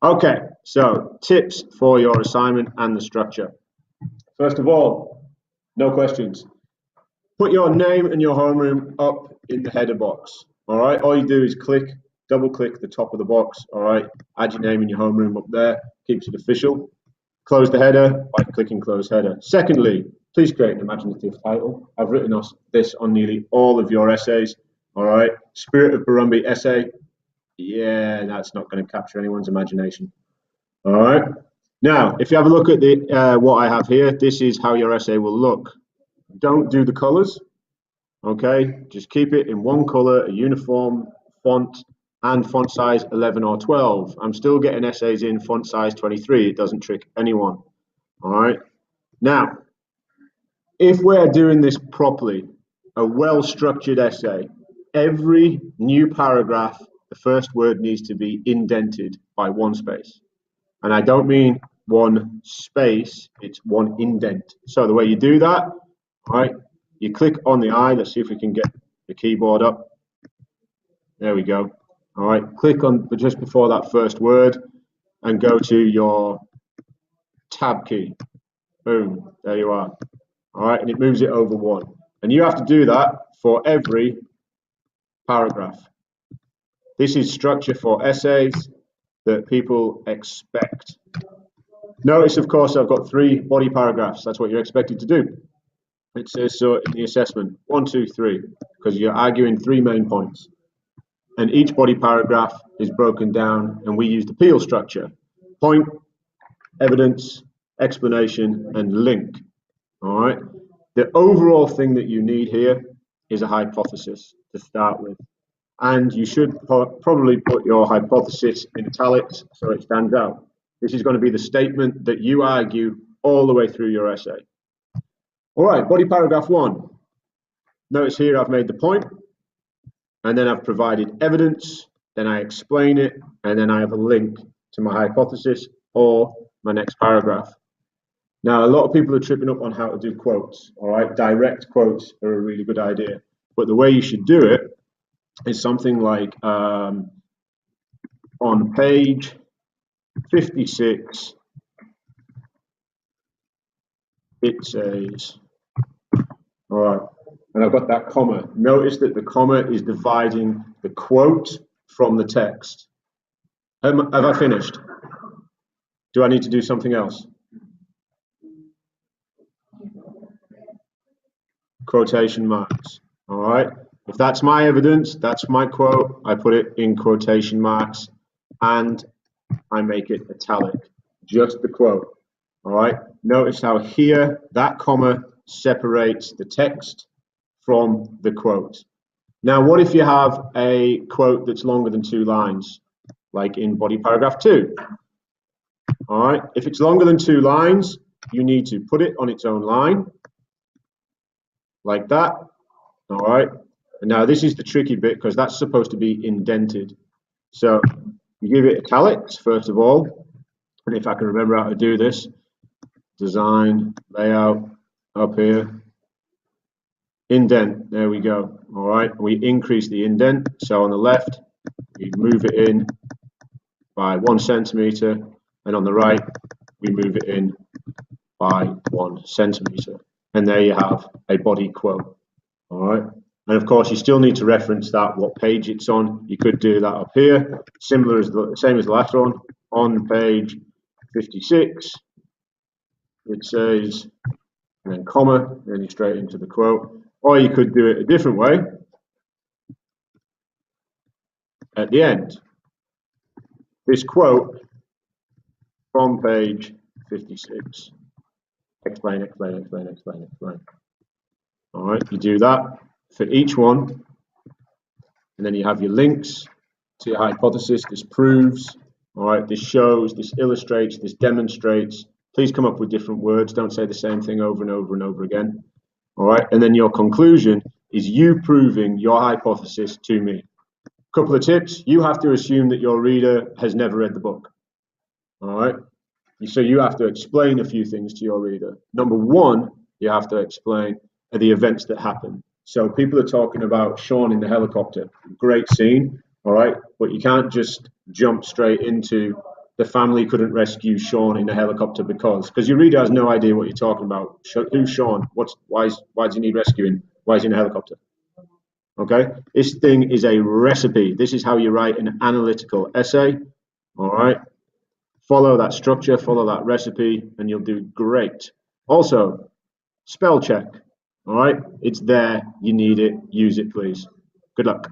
Okay, so tips for your assignment and the structure. First of all, no questions. Put your name and your homeroom up in the header box. All right, all you do is double click the top of the box. All right, add your name and your homeroom up there, keeps it official. Close the header by clicking close header. Secondly, please create an imaginative title. I've written this on nearly all of your essays. All right, Spirit of Burundi essay. Yeah, that's not going to capture anyone's imagination. All right. Now, if you have a look at the what I have here, this is how your essay will look. Don't do the colors. Okay, just keep it in one color, a uniform font, and font size 11 or 12. I'm still getting essays in font size 23. It doesn't trick anyone. All right. Now, if we're doing this properly, a well-structured essay, every new paragraph, the first word needs to be indented by one space. And I don't mean one space, it's one indent. So the way you do that, all right, you click on the I. Let's see if we can get the keyboard up. There we go. All right, click on just before that first word and go to your tab key. Boom, there you are. All right, and it moves it over one. And you have to do that for every paragraph. This is structure for essays that people expect. Notice, of course, I've got 3 body paragraphs. That's what you're expected to do. It says so in the assessment, 1, 2, 3, because you're arguing 3 main points. And each body paragraph is broken down, and we use the Peel structure. Point, evidence, explanation, and link. All right. The overall thing that you need here is a hypothesis to start with. And you should probably put your hypothesis in italics so it stands out. This is going to be the statement that you argue all the way through your essay. All right, body paragraph 1. Notice here I've made the point, and then I've provided evidence, then I explain it, and then I have a link to my hypothesis or my next paragraph. Now, a lot of people are tripping up on how to do quotes. All right, direct quotes are a really good idea, but the way you should do it is something like on page 56, it says, all right, and I've got that comma. Notice that the comma is dividing the quote from the text. Have I finished? Do I need to do something else? Quotation marks. All right. If that's my evidence, that's my quote, I put it in quotation marks and I make it italic, just the quote. All right. Notice how here that comma separates the text from the quote. Now, what if you have a quote that's longer than 2 lines, like in body paragraph 2? All right. If it's longer than 2 lines, you need to put it on its own line, like that. All right. And now this is the tricky bit because that's supposed to be indented. So you give it italics first of all. And if I can remember how to do this, design, layout, up here, indent, there we go. All right, we increase the indent. So on the left, we move it in by 1 centimeter, and on the right, we move it in by 1 centimeter. And there you have a body quote. All right. And of course, you still need to reference that, what page it's on. You could do that up here, same as the last one, on page 56. It says, and then comma, then you straight into the quote. Or you could do it a different way at the end. This quote from page 56. Explain, explain, explain, explain, explain. All right, you do that for each one, and then you have your links to your hypothesis. This proves, all right, this shows, this illustrates, this demonstrates. Please come up with different words. Don't say the same thing over and over and over again. All right, and then your conclusion is you proving your hypothesis to me. Couple of tips: you have to assume that your reader has never read the book. All right, so you have to explain a few things to your reader. Number 1, you have to explain the events that happen. So people are talking about Sean in the helicopter. Great scene, all right? But you can't just jump straight into the family couldn't rescue Sean in a helicopter because your reader has no idea what you're talking about. Who's Sean? Why does he need rescuing? Why is he in a helicopter? Okay, this thing is a recipe. This is how you write an analytical essay. All right, follow that structure, follow that recipe, and you'll do great. Also, spell check. All right, it's there. You need it. Use it, please. Good luck.